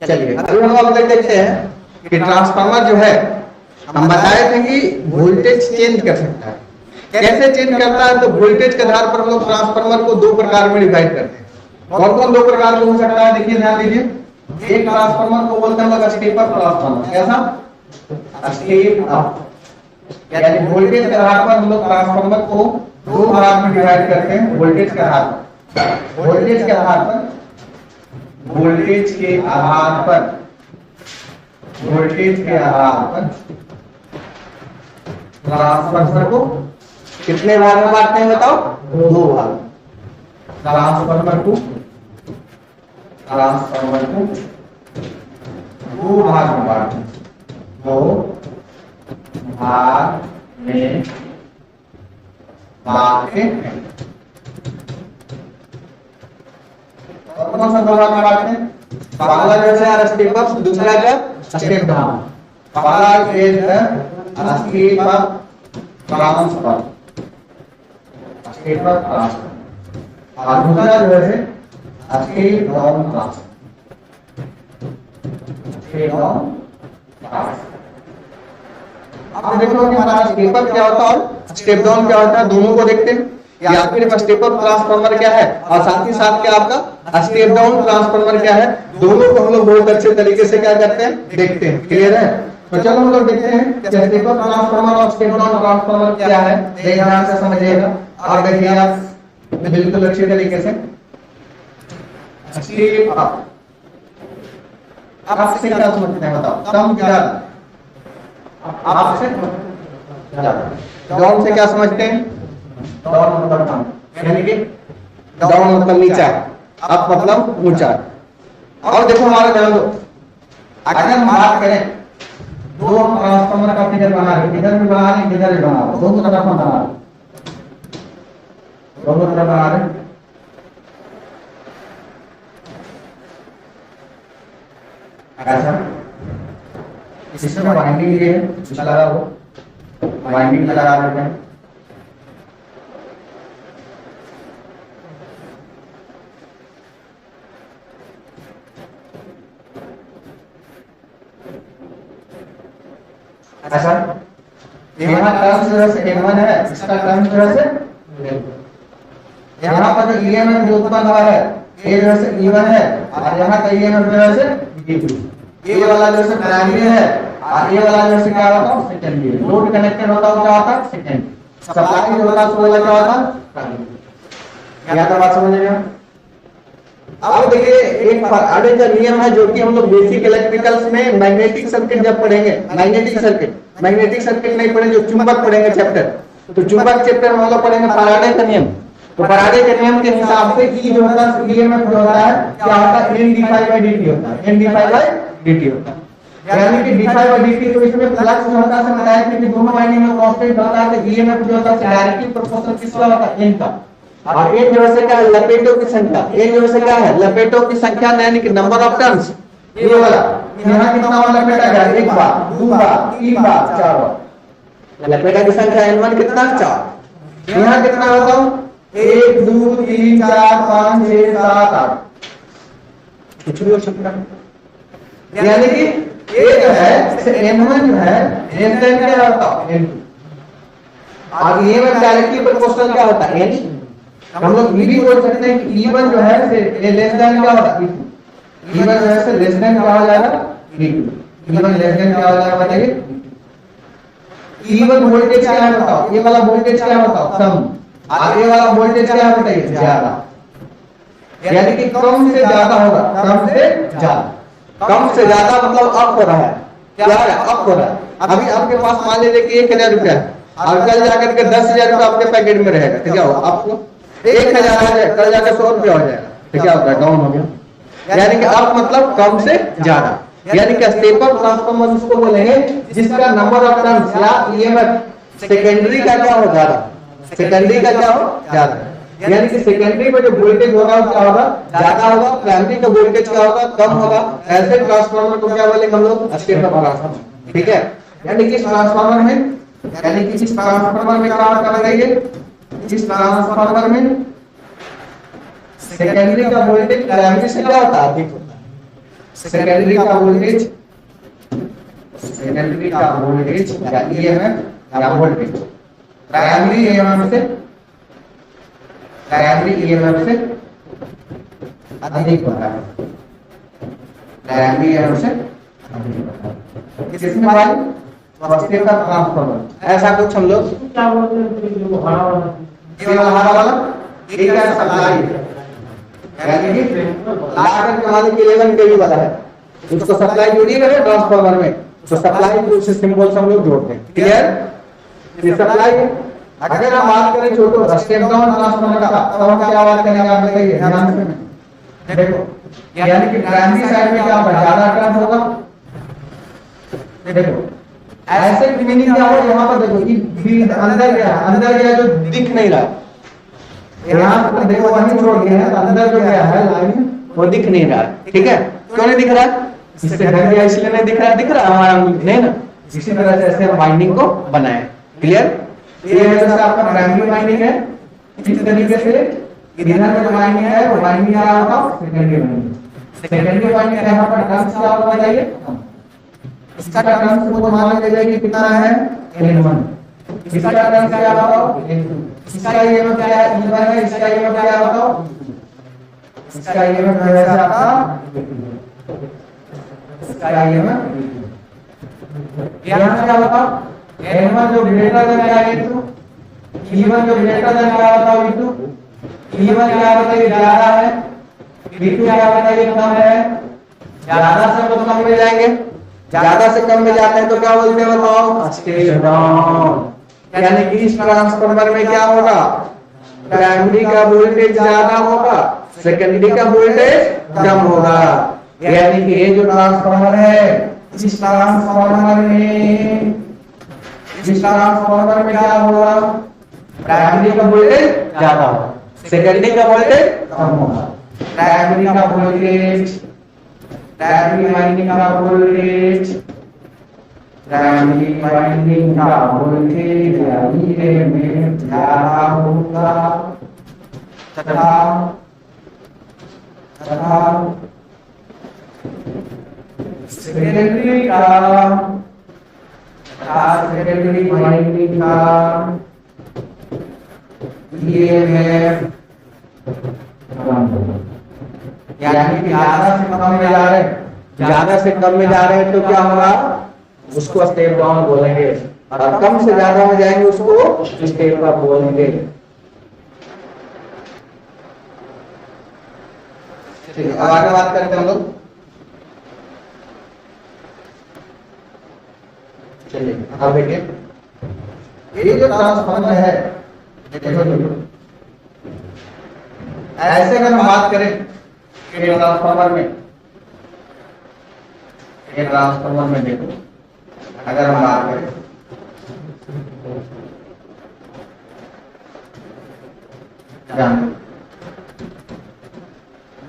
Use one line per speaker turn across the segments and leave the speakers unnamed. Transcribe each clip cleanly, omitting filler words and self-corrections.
चलिए अभी हम लोग देखते हैं कि ट्रांसफार्मर जो है हम बताए थे कि वोल्टेज चेंज कर सकता है। कैसे चेंज करता है? तो वोल्टेज के आधार पर हम लोग ट्रांसफार्मर को दो प्रकार में डिवाइड करते हैं। कौन कौन दो प्रकार का हो सकता है? देखिए ध्यान दीजिए। एक ट्रांसफार्मर को बोलते हैं हम लोग स्टेप अप ट्रांसफार्मर। कैसा? स्टेप अप, यानी वोल्टेज के आधार पर हम लोग ट्रांसफार्मर को दो भाग में डिवाइड करते हैं। वोल्टेज के आधार पर, वोल्टेज के आधार पर, वोल्टेज के आधार पर, वोल्टेज के आधार पर ट्रांसफार्मर को कितने भाग में बांटते हैं बताओ? दो भाग। ट्रांसफार्मर को दो भाग में बांटते हैं, दो भाग में बांटते हैं। और कौन सा दो भाग में बांटते हैं? पहला जो है स्टेप अप, दूसरा जो स्टेप डाउन। पहला है step up transfer, step up transfer, और दूसरा जो है step down transfer, step down transfer. अब देखो कि हमारा स्टेप अप क्या होता है और स्टेप डाउन क्या होता है, दोनों को देखते हैं। या आपके पास स्टेप अप ट्रांसफार्मर क्या है और साथ ही साथ क्या आपका स्टेप डाउन ट्रांसफार्मर क्या है, दोनों को हम लोग बहुत अच्छे तरीके से क्या करते हैं, देखते हैं। क्लियर है? तो चलो हम लोग देखते हैं कि स्टेप अप ट्रांसफार्मर और स्टेप डाउन ट्रांसफार्मर क्या है। ध्यान से समझिएगा और देखिए आप बिल्कुल अच्छे तरीके से। स्टेप अप, आपसे क्या समझते हैं बताओ? कम क्या? आपसे डाउन से क्या समझते हैं? डाउन मतलब कम, यानी कि डाउन मतलब नीचा, अप मतलब ऊंचा। और देखो हमारा ध्यान दो, अगर हम बात करें दो ट्रांसफार्मर का फिगर बना रहे, इधर भी बना रहे, इधर भी बना रहे, दोनों तरफ बना रहे, दोनों तरफ बना रहे। ऐसा इसमें वाइंडिंग ये लगा हो, वाइंडिंग लगा रहे हैं। ऐसा यहाँ टर्म जो है N1 है, इसका टर्म जो है यहाँ पर जो EMF जो उत्पन्न हुआ है ये जो है E1 है, और यहाँ का EMF जो है E2। ये वाला जो है प्राइमरी है और ये वाला जो है क्या होता है? सेकेंडरी। लोड कनेक्टेड होता है क्या होता है? सेकेंडरी। सप्लाई जो होता है वो क्या होता है? यहाँ तो बात समझ रहे हो? अब देखिए एक फराडे का नियम है जो कि हम लोग बेसिक इलेक्ट्रिकल्स में मैग्नेटिक सर्किट जब पढ़ेंगे, मैग्नेटिक सर्किट नहीं पढ़ेंगे, जो चुंबक पढ़ेंगे चैप्टर, तो चुंबक चैप्टर में हम लोग पढ़ेंगे फराडे का नियम। तो फराडे के नियम के हिसाब से ई जो होता है ईएमएफ जो होता है क्या होता है? N-d∅dt होता है, N-d∅dt होता है। यानी कि d∅dt, तो इसमें फ्लक्स जो होता है बताया कि दोनों वाइंडिंग में कांस्टेंट होता है, तो ईएमएफ जो होता है डायरेक्टली प्रोपोर्शनल किसका होता है? N का। और एक जो है क्या है? लपेटों की संख्या। एक जो है क्या है? लपेटों की संख्या, यानी कि नंबर ऑफ टर्न्स। ये वाला यहाँ कितना वाला लपेटा गया? एक बार, दो बार, तीन बार, चार बार। लपेटा की संख्या N1 कितना? 4। यहाँ कितना होगा? 1 2 3 4 5 6 7 8, कुछ भी हो सकता है। यानी कि ये जो है N1 जो है N क्या होता है? N2। और ये में डायरेक्टली प्रोपोर्शनल क्या होता है? N। हम लोग ये भी बोल सकते हैं कि E1 जो है से लेस देन क्या होगा? E2। E1 जो है से लेस देन क्या हो जाएगा? E2। E1 लेस देन क्या हो जाएगा बताइए? E1 वोल्टेज क्या है बताओ? ये वाला वोल्टेज क्या है बताओ? कम। और ये वाला वोल्टेज क्या है बताइए? ज्यादा। यानी कि कम से ज्यादा होगा, कम से ज्यादा। कम से ज्यादा मतलब अप हो रहा है, क्या है? अप हो रहा है। अभी आपके पास मान लीजिए कि 1000 रुपया है और कल जाकर के 10,000 रुपया आपके पैकेट में रहेगा, तो क्या होगा? आपको 1000 आ जाएगा, कल जाकर 100 रुपया हो जाएगा, तो क्या होगा? डाउन हो गया। यानी कि अप मतलब कम से ज्यादा। यानी कि स्टेप अप ट्रांसफार्मर उसको बोलेंगे जिसका नंबर ऑफ टर्न्स या ईएमएफ सेकेंडरी का क्या हो? ज्यादा। सेकेंडरी का क्या हो? ज्यादा। यानी कि सेकेंडरी में जो वोल्टेज होगा वो क्या होगा? ज्यादा होगा। प्राइमरी का वोल्टेज क्या होगा? कम होगा। ऐसे ट्रांसफार्मर को क्या बोलेंगे हम लोग? Step up transformer. ठीक है? यानी कि इस ट्रांसफार्मर में क्या करेंगे? इस ट्रांसफार्मर में सेकेंडरी का वोल्टेज प्राइमरी से क्या होता है? अधिक होता है। सेकेंडरी का वोल्टेज या ईएमएफ या वोल्टेज प्राइमरी ईएमएफ से अधिक होता है। प्राइमरी ईएमएफ से किसमें भाई? स्टेप का ट्रांसफार्मर। ऐसा कुछ हम लोग क्या बोलते हैं, जो हरा वाला ये क्या सप्लाई है, यानी कि लागत के मालिक 11 केवी वाला है, उसको सप्लाई जोड़िए करे ट्रांसफार्मर में, तो सप्लाई के सिंबल से हम लोग जोड़ते हैं। क्लियर? ये सप्लाई है। अगर हम बात करें छोटो स्टेप डाउन ट्रांसफार्मर का, तो हम क्या बात करेंगे आप बताइए ध्यान से। देखो, यानी कि प्राइमरी साइड में क्या होगा, ज्यादा करंट होगा। देखो ऐसे मीनिंग क्या हो, यहाँ पर देखो कि अंदर गया जो दिख नहीं रहा, यहाँ पर देखो वहीं छोड़ गया है, अंदर जो गया है लाइन वो दिख नहीं रहा। ठीक है, क्यों नहीं दिख रहा? इससे ढक गया इसलिए नहीं दिख रहा। दिख रहा हमारा नहीं ना, इसी तरह से ऐसे वाइंडिंग को बनाए। क्लियर? ये जैसे आपका प्राइमरी वाइंडिंग है, इस तरीके से इधर में जो वाइंडिंग है वो वाइंडिंग क्या होगा, सेकेंडरी वाइंडिंग यहाँ पर टर्न्स क्या होगा बताइए। इसका टर्न्स को मान लीजिए कि कितना है, N1। इसका टर्न्स क्या बताओ, N2। इसका ईएमएफ क्या है, E1 है। इसका ईएमएफ क्या बताओ, इसका ईएमएफ है आपका, इसका ईएमएफ यहाँ क्या बताओ, N1 जो ग्रेटर देन क्या है E2, E1 जो ग्रेटर देन क्या बताओ E2, E1 क्या बताइए ज्यादा है, E2 क्या बताइए कम है। ज्यादा से तो कम में जाएंगे, ज्यादा से कम में जाते हैं तो क्या बोलते हैं बताओ, स्टेप डाउन। यानी कि इस ट्रांसफार्मर में क्या होगा, प्राइमरी का वोल्टेज ज्यादा होगा, सेकेंडरी का वोल्टेज कम होगा। यानी कि ये जो ट्रांसफार्मर है, इस ट्रांसफार्मर में क्या होगा, प्राइमरी का वोल्टेज ज्यादा होगा, सेकेंडरी का वोल्टेज कम होगा। प्राइमरी का वोल्टेज, प्राइमरी वाइंडिंग का वोल्टेज, प्राइमरी वाइंडिंग का वोल्टेज में ज्यादा होगा तथा सेकेंडरी वाइंडिंग का ईएमएफ कम होगा। यानी कि ज्यादा से कम में जा रहे हैं, ज्यादा से कम में जा रहे हैं तो क्या होगा, उसको स्टेप डाउन बोलेंगे, और कम से ज्यादा में जाएंगे उसको स्टेप अप बोलेंगे। ठीक है, अब आगे बात करते हैं हम लोग। चलिए अब देखिए, ये जो ट्रांसफार्मर है, देखो ऐसे अगर हम बात करें ट्रांसफार्मर में देखो, अगर हम बात करें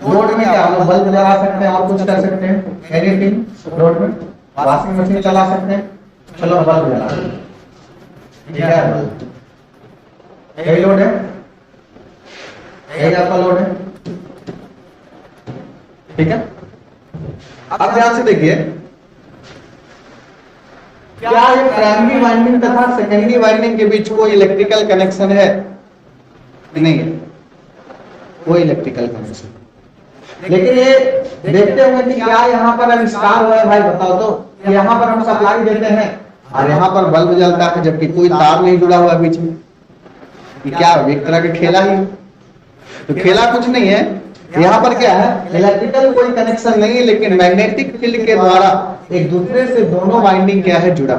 लोड में क्या हम लोग बल्ब जला सकते हैं और कुछ कर सकते हैं, एनीथिंग। लोड में वॉशिंग मशीन चला सकते हैं, चलो बल्ब जला, ठीक है, यही लोड है, यही आपका लोड है। ठीक है, अब ध्यान से देखिए, क्या ये प्राइमरी वाइंडिंग तथा सेकेंडरी वाइंडिंग के बीच कोई इलेक्ट्रिकल कनेक्शन है? नहीं है, कोई इलेक्ट्रिकल कनेक्शन। लेकिन ये देखते होंगे कि क्या यहाँ पर अब स्टार हुआ है भाई, बताओ तो। यहाँ पर हम सप्लाई देते हैं और यहाँ पर बल्ब जलता है, जबकि कोई तार नहीं जुड़ा हुआ बीच में। ये क्या एक तरह का खेला ही, तो खेला कुछ नहीं है। यहाँ पर क्या है, इलेक्ट्रिकल कोई कनेक्शन नहीं है, लेकिन मैग्नेटिक फील्ड के द्वारा एक दूसरे से दोनों वाइंडिंग क्या है, जुड़ा।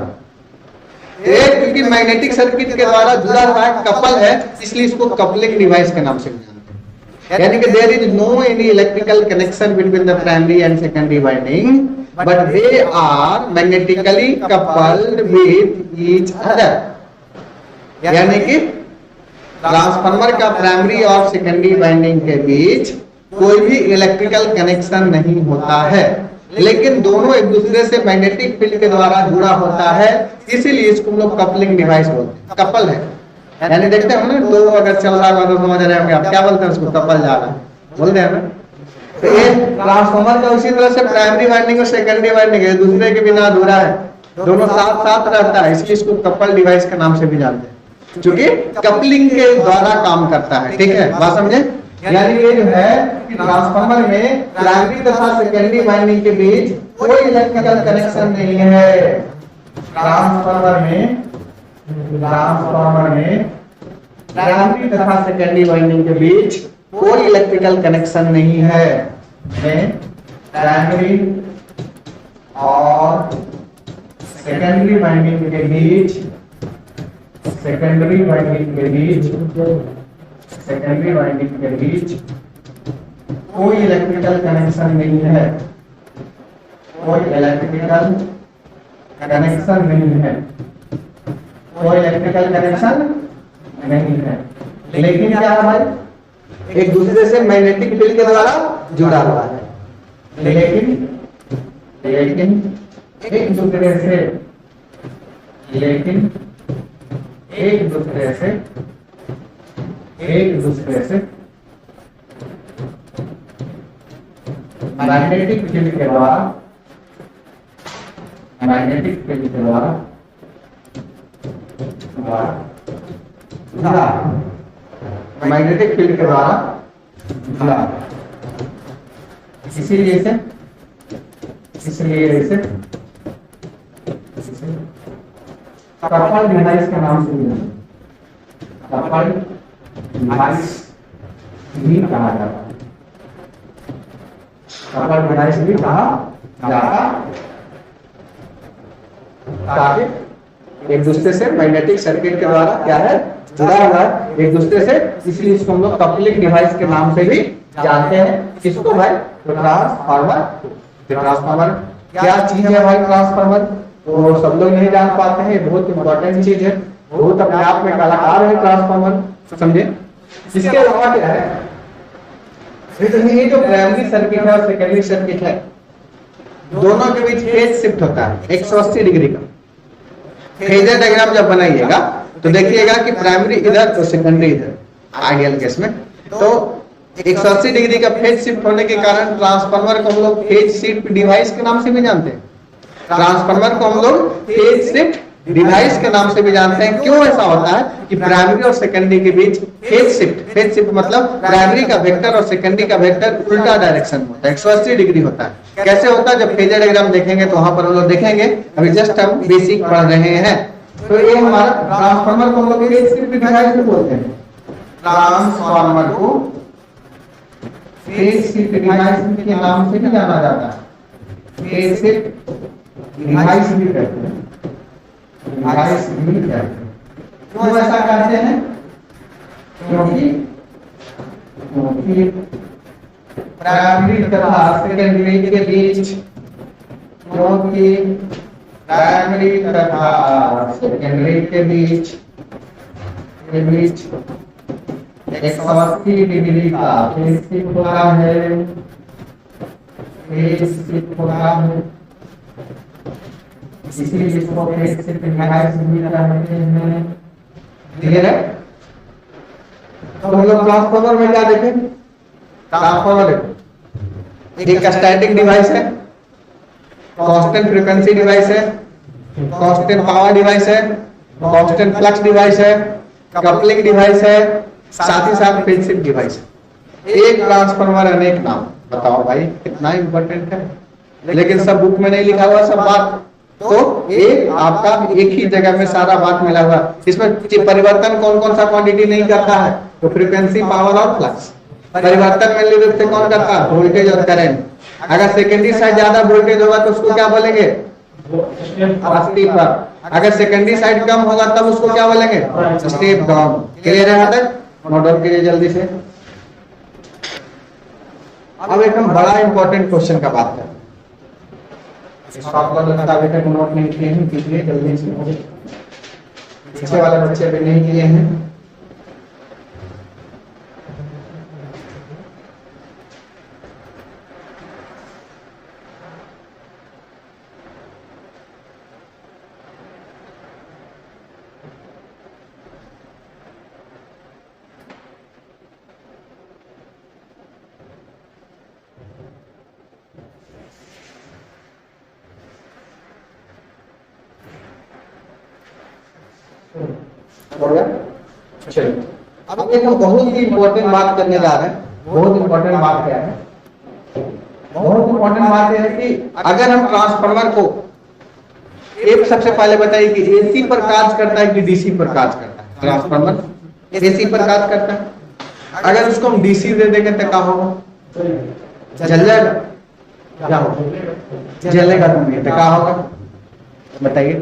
एक क्योंकि मैग्नेटिक सर्किट के द्वारा जुड़ा हुआ है, कपल है, इसलिए इसको कपलिंग डिवाइस के नाम से जानते हैं। यानी कि there is no any electrical connection between the primary and secondary winding, but they are magnetically coupled with each other. यानी कि ट्रांसफार्मर का प्राइमरी और सेकेंडरी वाइंडिंग के बीच कोई भी इलेक्ट्रिकल कनेक्शन नहीं होता है, लेकिन दोनों एक दूसरे से मैग्नेटिक फील्ड के द्वारा जुड़ा होता है, इसीलिए इसको हम लोग कपलिंग डिवाइस बोलते हैं। कपल है, यानी देखते हैं ना, दो अगर चल रहा होगा तो समझ रहे होंगे आप क्या बोलते हैं उसको, कपल जा रहा है बोलते हैं ना। तो ये ट्रांसफार्मर का उसी तरह से प्राइमरी वाइंडिंग और सेकेंडरी वाइंडिंग है, दूसरे के बिना अधूरा है, दोनों साथ साथ रहता है, इसलिए इसको कपल डिवाइस के नाम से भी जानते हैं, क्योंकि कपलिंग के द्वारा काम करता है। ठीक है, बात समझे? यानी ये जो है कि ट्रांसफार्मर में प्राइमरी तथा सेकेंडरी वाइंडिंग के बीच कोई इलेक्ट्रिकल कनेक्शन नहीं है। ट्रांसफार्मर में प्राइमरी तथा सेकेंडरी वाइंडिंग के बीच कोई इलेक्ट्रिकल कनेक्शन नहीं है। प्राइमरी और सेकेंडरी वाइंडिंग के बीच कोई इलेक्ट्रिकल कनेक्शन नहीं है। कोई इलेक्ट्रिकल कनेक्शन नहीं है। लेकिन क्या है भाई, एक दूसरे से मैग्नेटिक फील्ड के द्वारा जुड़ा हुआ है। लेकिन एक दूसरे से मैग्नेटिक फील्ड के द्वारा जुड़ा। इसीलिए इसे कपल डिवाइस के नाम से कपल डिवाइस भी कहा जाता है। कपल डिवाइस भी कहा जाता ताकि एक दूसरे से मैग्नेटिक सर्किट के द्वारा क्या है, जुड़ा हुआ है एक दूसरे से, इसलिए इसको हम लोग कपलिंग डिवाइस के नाम से भी जानते हैं। किसको भाई? ट्रांसफार्मर क्या चीज है भाई? ट्रांसफार्मर वो सब लोग नहीं जान पाते हैं, बहुत इंपॉर्टेंट चीज है, बहुत अपने आप में कलाकार है ट्रांसफार्मर, समझे? इसके अलावा क्या है, ये जो प्राइमरी सर्किट है और सेकेंडरी सर्किट है, दोनों के बीच फेज शिफ्ट होता है 180 डिग्री का। फेजर डायग्राम जब बनाइएगा तो देखिएगा कि प्राइमरी इधर तो सेकेंडरी इधर, आइडियल केस में तो 180 डिग्री का फेज शिफ्ट होने के कारण ट्रांसफार्मर को हम लोग फेज शिफ्ट डिवाइस के नाम से भी जानते हैं। ट्रांसफार्मर को हम लोग फेज शिफ्ट डिवाइस के नाम से भी जानते हैं। क्यों ऐसा होता है कि प्राइमरी और सेकेंडरी के बीच फेज शिफ्ट मतलब प्राइमरी का वेक्टर और सेकेंडरी का वेक्टर उल्टा डायरेक्शन में होता है, 180 डिग्री होता है। कैसे होता है? जब फेजर डायग्राम देखेंगे तो वहां पर हम लोग देखेंगे, अभी जस्ट हम बेसिक पढ़ रहे हैं। तो ये हमारा ट्रांसफार्मर को हम लोग फेज शिफ्ट डिवाइस भी बोलते हैं। ट्रांसफार्मर को फेज शिफ्ट डिवाइस के नाम से भी जाना जाता है। फेज शिफ्ट डिवाइस भी कहते हैं। क्यों ऐसा कहते हैं? क्योंकि प्राइमरी तथा सेकेंडरी के बीच एक 180 डिग्री का फेज शिफ्ट हो रहा है। इसीलिए इसको फेज शिफ्ट डिवाइस भी कहते हैं। क्लियर है? तो हम लोग ट्रांसफार्मर में क्या देखें? ट्रांसफार्मर देखो, एक स्टैटिक डिवाइस है, कांस्टेंट फ्रीक्वेंसी डिवाइस है, कांस्टेंट पावर डिवाइस है, कांस्टेंट फ्लक्स डिवाइस है, कपलिंग डिवाइस है, साथ ही साथ फेज शिफ्ट डिवाइस है। एक ट्रांसफार्मर अनेक नाम। बताओ भाई कितना इंपॉर्टेंट है, लेकिन सब बुक में नहीं लिखा हुआ सब बात। तो एक आपका एक ही जगह में सारा बात मिला हुआ। इसमें परिवर्तन कौन कौन सा क्वांटिटी नहीं करता है? तो फ्रीक्वेंसी, पावर और फ्लक्स। परिवर्तन में रूप से कौन करता है? वोल्टेज और करंट। अगर सेकेंडरी साइड ज्यादा वोल्टेज होगा तो उसको क्या बोलेंगे? स्टेप। अगर सेकेंडरी साइड कम होगा तब उसको क्या बोलेंगे? Step down. क्लियर है? यहाँ तक नोट डाउन कीजिए जल्दी से। अब एकदम बड़ा इंपॉर्टेंट क्वेश्चन का बात है, अभी तक नोट नहीं किए हैं, कीजिए जल्दी से। पीछे वाले बच्चे भी नहीं किए हैं। हो गया? चलिए अब एक हम बहुत ही इंपॉर्टेंट बात करने जा रहे हैं। बहुत इंपॉर्टेंट बात क्या है? बहुत इंपॉर्टेंट बात यह है कि अगर हम ट्रांसफार्मर को एक सबसे पहले बताइए कि एसी पर कार्य करता है कि डीसी पर कार्य करता है? ट्रांसफार्मर एसी पर कार्य करता है। अगर उसको हम डीसी दे देंगे तो क्या होगा? जल जाएगा। क्या होगा? जलेगा नहीं तो क्या होगा बताइए?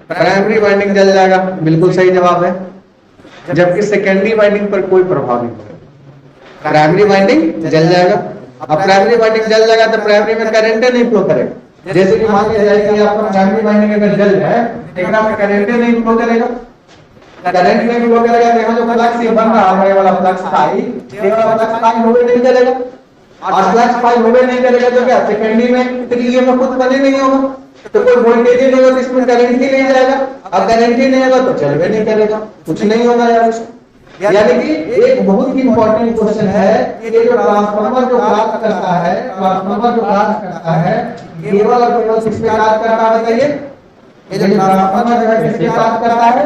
प्राइमरी वाइंडिंग जल जाएगा, बिल्कुल सही जवाब है। जबकि सेकेंडरी वाइंडिंग पर कोई प्रभाव नहीं पड़ेगा। प्राइमरी वाइंडिंग जल जाएगा। अब प्राइमरी वाइंडिंग जल जाएगा तो प्राइमरी में करंट नहीं फ्लो करेगा। जैसे कि मान लिया जाए कि आपका प्राइमरी वाइंडिंग अगर जल जाए लेकिन में करंट नहीं फ्लो करेगा। करंट नहीं फ्लो करेगा तो यहाँ जो फ्लक्स बन रहा है ये वाला फ्लक्स फाई, ये वाला फ्लक्स फाई होवे नहीं करेगा। और फ्लक्स फाई होवे नहीं करेगा तो क्या सेकेंडरी में तो ये में खुद बने नहीं होगा, तो कोई वोल्टेज ही नहीं होगा, इसमें करंट ही नहीं जाएगा। अब करंट ही नहीं होगा तो चलवे नहीं करेगा, कुछ नहीं होगा यार इसमें। यानी कि एक बहुत ही इंपॉर्टेंट क्वेश्चन है कि ये जो ट्रांसफार्मर जो कार्य करता है, ट्रांसफार्मर जो कार्य करता है केवल और केवल किस पे कार्य करता है बताइए? ये जो ट्रांसफार्मर जो है किस पे कार्य करता है?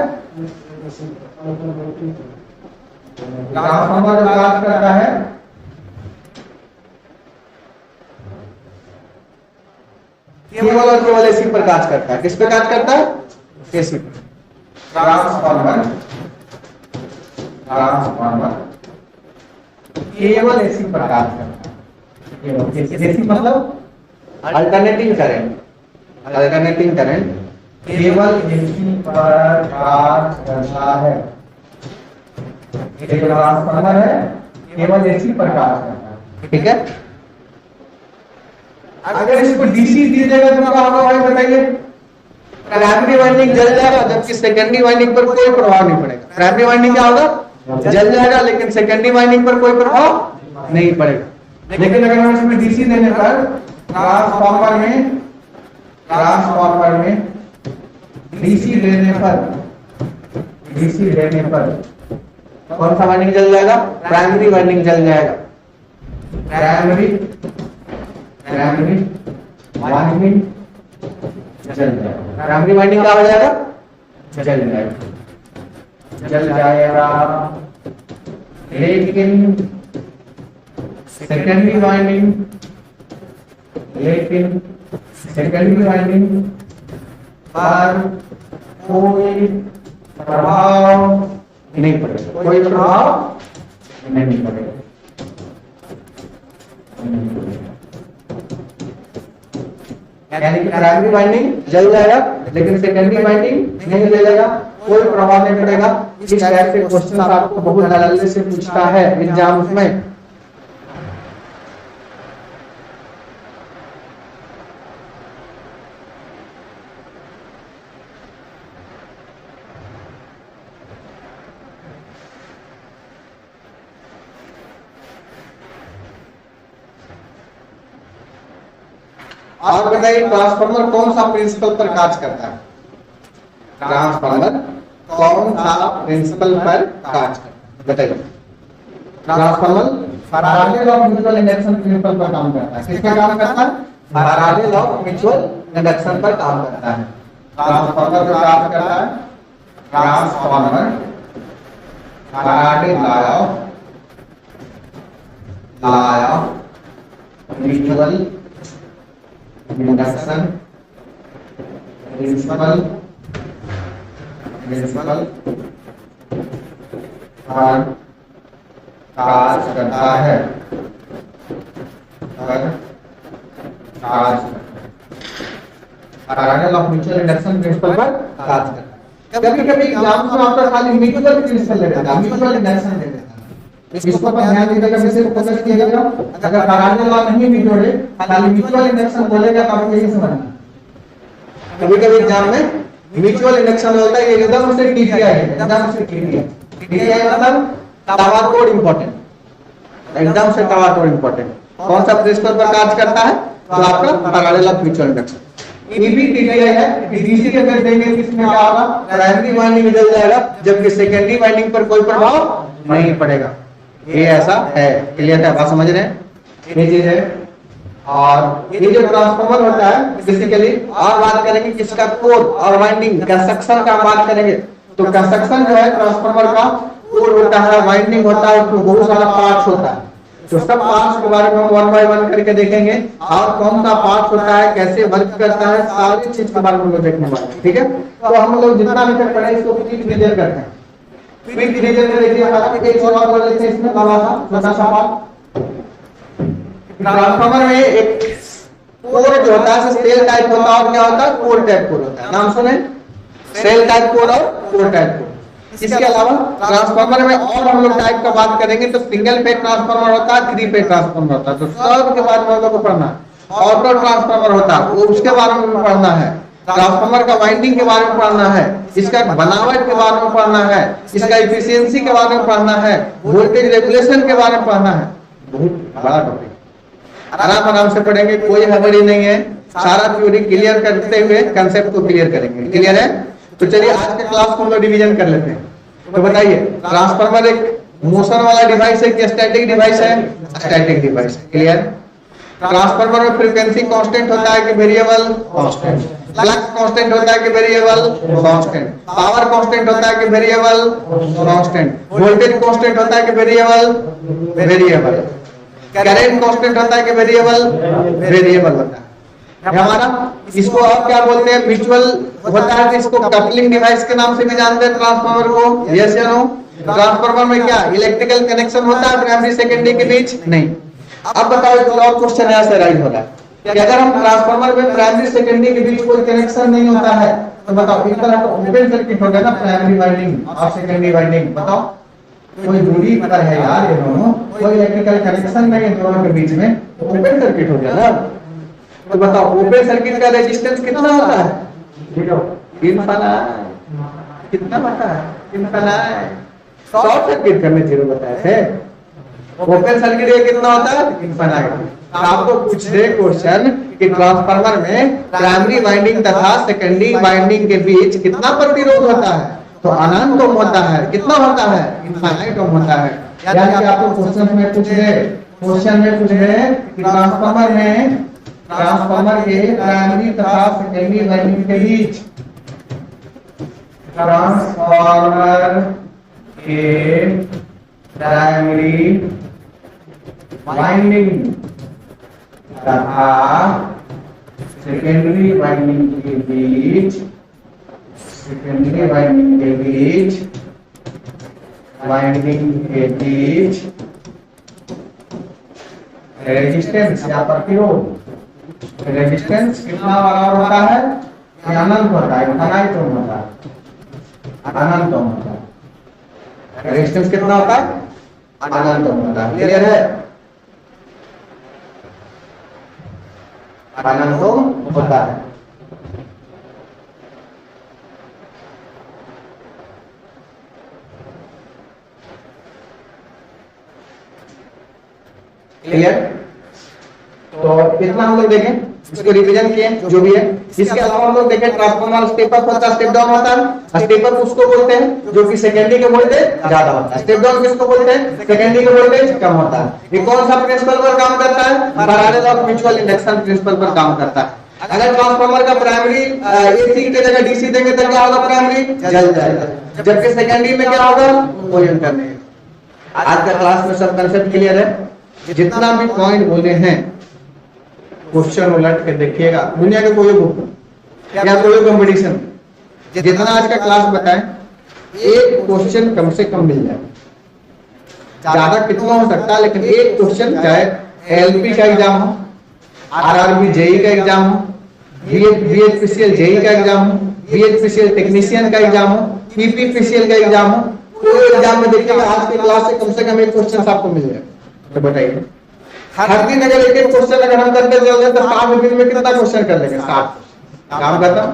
ट्रांसफार्मर जो कार्य करता है केवल और केवल एसी पर कार्य करता है। किस पे कार्य करता है? एसी पर। ट्रांसफार्मर केवल एसी पर कार्य करता है। एसी मतलब अल्टरनेटिंग करंट, अल्टरनेटिंग करंट केवल एसी पर कार्य करता है। ये ट्रांसफार्मर है केवल एसी पर कार्य करता है, ठीक है। अगर इसको डीसी दी जाएगा तो क्या होगा भाई बताइए? प्राइमरी वाइंडिंग जल जाएगा जबकि सेकेंडरी वाइंडिंग पर कोई प्रभाव नहीं पड़ेगा। प्राइमरी वाइंडिंग क्या होगा? जल जाएगा लेकिन सेकेंडरी वाइंडिंग पर कोई प्रभाव नहीं पड़ेगा। लेकिन अगर हम इसमें डीसी देने पर ट्रांसफार्मर में डीसी देने पर कौन सा वाइंडिंग जल जाएगा? प्राइमरी वाइंडिंग जल जाएगा। प्राइमरी वाइंडिंग जल जाएगा। प्राइमरी वाइंडिंग क्या हो जाएगा? जल जाएगा। लेकिन सेकेंडरी वाइंडिंग पर कोई प्रभाव नहीं पड़ेगा। कोई प्रभाव नहीं पड़ेगा। यानी कि प्राइमरी वाइंडिंग जल जाएगा लेकिन सेकेंडरी वाइंडिंग नहीं जलेगा, कोई प्रभाव नहीं पड़ेगा। इस टाइप से क्वेश्चन आपको बहुत जल्दी से पूछता है एग्जाम में। और बताइए ट्रांसफार्मर कौन सा प्रिंसिपल पर कार्य करता है? ट्रांसफार्मर कौन सा प्रिंसिपल पर कार्य करता है बताइए? Transformer Faraday law of mutual induction principal पर काम करता है। किस पर काम करता है? Faraday law of mutual induction पर काम करता है। ट्रांसफार्मर जो कार्य करता है, transformer Faraday law of mutual induction principal पर कार्य करता है। Faraday law of mutual induction principal पर कार्य करता है। कभी-कभी एग्जाम में आपका खाली म्यूचुअल प्रिंसिपल ले लेता है, म्यूचुअल इंडक्शन ले लेता है। इसको पर ध्यान दीजिएगा, विशेष फोकस कीजिएगा। अगर फैराडे लॉ नहीं भी जोड़े खाली म्यूचुअल इंडक्शन बोलेगा तो आपको यही समझना। कभी-कभी एग्जाम में म्यूचुअल इंडक्शन होता है, ये एकदम से टीटीआई है, एकदम से टीटीआई मतलब टावर कोड इंपॉर्टेंट, एकदम से टावर कोड इंपॉर्टेंट। कौन सा प्रिंसिपल पर कार्य करता है? तो आपका Faraday law of mutual induction. ये भी टीटीआई है। डीसी के अगर देंगे तो इसमें क्या होगा? प्राइमरी वाइंडिंग जल जाएगा जबकि सेकेंडरी वाइंडिंग पर कोई प्रभाव नहीं पड़ेगा। ये ऐसा है। क्लियर है? बात समझ रहे हैं? ये चीज है। और ये जो ट्रांसफार्मर होता है बेसिकली, और बात करेंगे किसका, कोर और वाइंडिंग कंस्ट्रक्शन का बात करेंगे। तो कंस्ट्रक्शन जो है ट्रांसफार्मर का, कोर होता है, वाइंडिंग होता है, तो बहुत सारा पार्ट्स होता है। तो सब पार्ट्स के बारे में हम 1 बाय 1 करके देखेंगे, और कौन सा पार्ट होता है, कैसे वर्क करता है, सारी चीज के बारे में लोग देखने वाले हैं। ठीक है, तो हम लोग जितना भी तक पढ़े इसको क्विक रिवीजन करते हैं। क्विक रिवीजन में देखिए हमारा एक और कर लेते हैं इसमें बड़ा सा छोटा सा पार्ट। ट्रांसफार्मर में एक कोर जो होता है सेल टाइप होता है, और क्या होता है, कोर टाइप कोर होता है। नाम सुने, सेल टाइप कोर और कोर टाइप कोर। इसके अलावा ट्रांसफार्मर में और हम लोग टाइप का बात करेंगे तो सिंगल फेज ट्रांसफार्मर होता है, 3 फेज ट्रांसफार्मर होता है। तो सब के बारे में हम लोग को पढ़ना है। ऑटो ट्रांसफार्मर होता है, वो उसके बारे में भी पढ़ना है। ट्रांसफार्मर का वाइंडिंग के बारे में पढ़ना है, इसका बनावट के बारे में पढ़ना है, इसका एफिशिएंसी के बारे में पढ़ना है, वोल्टेज रेगुलेशन के बारे में पढ़ना है। बहुत बड़ा टॉपिक, आराम आराम से पढ़ेंगे, कोई हड़बड़ी नहीं है। सारा थ्योरी क्लियर करते हुए कंसेप्ट को क्लियर करेंगे। क्लियर है? तो चलिए आज के क्लास को हम लोग डिवीजन कर लेते हैं। तो बताइए, ट्रांसफार्मर एक मोशन वाला डिवाइस है कि स्टैटिक डिवाइस है? Static device. क्लियर? ट्रांसफार्मर में फ्रीक्वेंसी कांस्टेंट होता है कि वेरिएबल? कांस्टेंट। फ्लक्स कांस्टेंट होता है कि वेरिएबल? कांस्टेंट। पावर कांस्टेंट होता है कि वेरिएबल? कांस्टेंट। वोल्टेज कांस्टेंट होता है कि वेरिएबल? वेरिएबल। करंट कांस्टेंट होता है कि वेरिएबल? वेरिएबल होता है हमारा। इसको आप क्या बोलते हैं? म्यूचुअल होता है, इसको कपलिंग डिवाइस के नाम से भी जानते हैं ट्रांसफार्मर को। यस या नो? ट्रांसफार्मर में क्या इलेक्ट्रिकल कनेक्शन होता है प्राइमरी सेकेंडरी के बीच? नहीं। अब बताओ, एक और क्वेश्चन यहाँ से राइज हो रहा है कि अगर हम ट्रांसफार्मर में प्राइमरी सेकेंडरी के बीच कोई कनेक्शन नहीं होता है तो बताओ, एक तरह का ओपन सर्किट हो गया ना, प्राइमरी वाइंडिंग और सेकेंडरी वाइंडिंग। बताओ, कोई दूरी पर है यार, ये दोनों कोई इलेक्ट्रिकल कनेक्शन नहीं है दोनों के बीच में, तो ओपन सर्किट हो गया ना। तो बताओ, ओपन सर्किट का रेजिस्टेंस कितना होता है? 0। कितना होता है? इनफाइनाइट। शॉर्ट सर्किट करने 0 बताए थे। ओपन सर्किट ये कितना होता है? इनफाइनाइट। आपको पूछ दे क्वेश्चन कि ट्रांसफार्मर में प्राइमरी वाइंडिंग तथा सेकेंडरी वाइंडिंग के बीच कितना प्रतिरोध होता है? तो अनंत ओम होता है। कितना होता है? इनफाइनाइट ओम होता है। यानी कि आपको क्वेश्चन में पूछ रहे कि ट्रांसफार्मर के प्राइमरी तथा सेकेंडरी वाइंडिंग के बीच, ट्रांसफार्मर के प्राइमरी वाइंडिंग तथा सेकेंडरी वाइंडिंग के बीच, रेजिस्टेंस या प्रतिरोध, रेजिस्टेंस कितना बराबर होता है? अनंत होता है, इनफाइनाइट होता है, अनंत होता है। रेजिस्टेंस कितना होता है? अनंत होता है। क्लियर है? अनंत होता है। क्लियर? तो इतना हम लोग देखें, इसको रिवीजन किए जो भी है। इसके अलावा हम लोग देखें ट्रांसफार्मर स्टेप अप होता है, स्टेप डाउन होता है। स्टेप अप उसको बोलते हैं जो कि सेकेंडरी के वोल्टेज ज्यादा होता है। स्टेप डाउन किसको बोलते हैं? सेकेंडरी के वोल्टेज कम होता है। ये कौन सा प्रिंसिपल पर काम करता है? Faraday law of mutual induction principal पर काम करता है। अगर ट्रांसफार्मर का प्राइमरी एसी की जगह डीसी देंगे तो क्या होगा? प्राइमरी जल जाएगा। जबकि सेकेंडरी में क्या होगा? कोई अंतर नहीं। आज का क्लास में सब कंसेप्ट क्लियर है। जितना भी पॉइंट बोले हैं क्वेश्चन उलट के देखिएगा। दुनिया के कोई बुक या कोई कंपटीशन जितना आज का क्लास बताएं, एक क्वेश्चन कम से कम मिल जाए। ज्यादा कितना हो सकता है, लेकिन एक क्वेश्चन, चाहे एलपी का एग्जाम हो, आरआरबी जेई का एग्जाम हो, बीएचपीसीएल जेई का एग्जाम हो, बीएचपीसीएल टेक्नीशियन का एग्जाम हो, पीपीपीसीएल का एग्जाम हो, कोई एग्जाम में देखिएगा आज की क्लास से कम एक क्वेश्चन आपको मिल जाए। तो बताइए, हर दिन अगर एक क्वेश्चन अगर हम करते चल तो 60 दिन में कितना क्वेश्चन कर लेंगे? 60 काम करता हूं,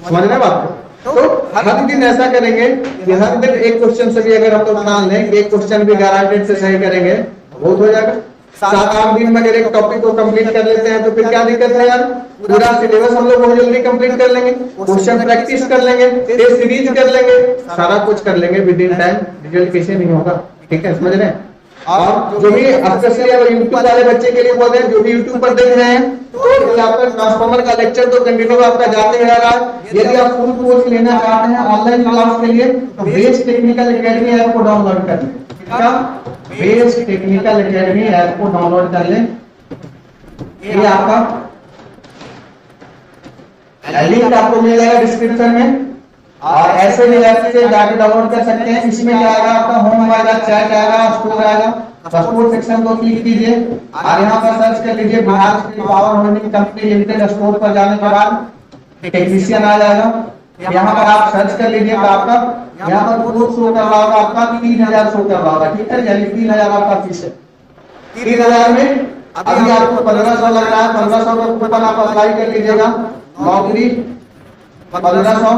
समझ रहे बात को? तो हर दिन ऐसा करेंगे कि हर दिन एक क्वेश्चन से भी अगर हम लोग मान लें, एक क्वेश्चन भी गारंटेड से सही करेंगे, बहुत हो जाएगा। 7-8 दिन में अगर एक टॉपिक को कंप्लीट कर लेते हैं तो फिर क्या दिक्कत है यार? पूरा सिलेबस हम लोग बहुत जल्दी कंप्लीट कर लेंगे, क्वेश्चन प्रैक्टिस कर लेंगे, टेस्ट सीरीज कर लेंगे, सारा कुछ कर लेंगे विद इन टाइम। रिजल्ट कैसे नहीं होगा? ठीक है, समझ रहे हैं? और जो भी स्पेशली अगर यूट्यूब वाले बच्चे के लिए बोल रहे हैं, जो भी यूट्यूब पर देख रहे हैं, तो आपका ट्रांसफार्मर का लेक्चर तो कंटिन्यू आपका जाते रह रहा है। यदि आप फुल कोर्स लेना चाहते हैं ऑनलाइन क्लास के लिए, तो बेस टेक्निकल एकेडमी ऐप को डाउनलोड कर लें। बेस टेक्निकल एकेडमी ऐप को डाउनलोड कर लें। ये आपका लिंक आपको मिल जाएगा डिस्क्रिप्शन में, और ऐसे भी ऐप से जाके डाउनलोड कर सकते हैं। इसमें क्या आएगा, आपका होम आएगा, चैट आएगा, स्टोर आएगा। स्टोर सेक्शन को क्लिक कीजिए और यहाँ पर सर्च कर लीजिए Bihar state power holding company limited. Store पर जाने के बाद टेक्नीशियन आ जाएगा। यहाँ पर आप सर्च कर लीजिए तो आपका यहाँ पर कोड शो कर रहा होगा, आपका 3000 शो कर रहा होगा, ठीक है। यानी 3000 आपका फीस है। 3000 में अभी आपको 1500 लग रहा है। 1500 का कूपन आप अप्लाई कर लीजिएगा। नौकरी 1500,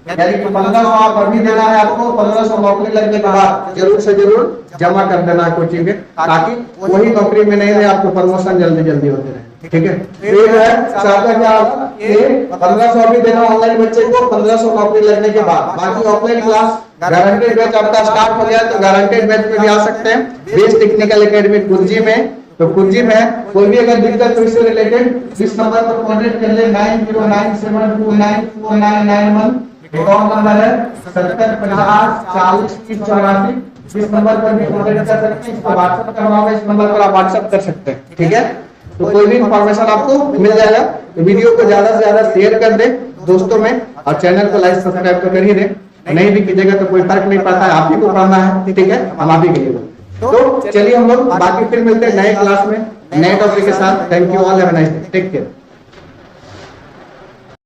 यानी कि 1500 आप अभी देना है आपको। 1500 नौकरी लगने के बाद जरूर से जरूर जमा कर देना है कोचिंग में, ताकि वही नौकरी में नहीं है आपको प्रमोशन जल्दी जल्दी होते रहे, ठीक है। फिर है आपका क्या होगा, ये 1500 अभी देना ऑनलाइन बच्चे को, 1500 नौकरी लगने के बाद। बाकी ऑफलाइन क्लास गारंटेड बैच आपका स्टार्ट हो गया, तो गारंटेड बैच में भी आ सकते हैं। बेस टेक्निकल एकेडमी कुर्जी में, तो कुर्जी में कोई भी अगर दिक्कत हो इससे रिलेटेड इस नंबर पर कॉन्टेक्ट कर ले। 9097294991 अकाउंट नंबर है 70504084। इस नंबर पर भी कॉन्टेक्ट कर सकते हैं। इसको व्हाट्सएप करना होगा, इस नंबर पर आप व्हाट्सएप कर सकते हैं, ठीक है। तो कोई भी इंफॉर्मेशन आपको मिल जाएगा। तो वीडियो को ज्यादा से ज्यादा शेयर कर दे दोस्तों में, और चैनल को लाइक सब्सक्राइब तो कर ही दे। नहीं भी कीजिएगा तो कोई फर्क नहीं पड़ता है, आप ही को पढ़ना है, ठीक है, हम आप ही के लिए। तो चलिए हम लोग बाकी फिर मिलते हैं नए क्लास में नए टॉपिक के साथ। Thank you all, have a nice day, take care.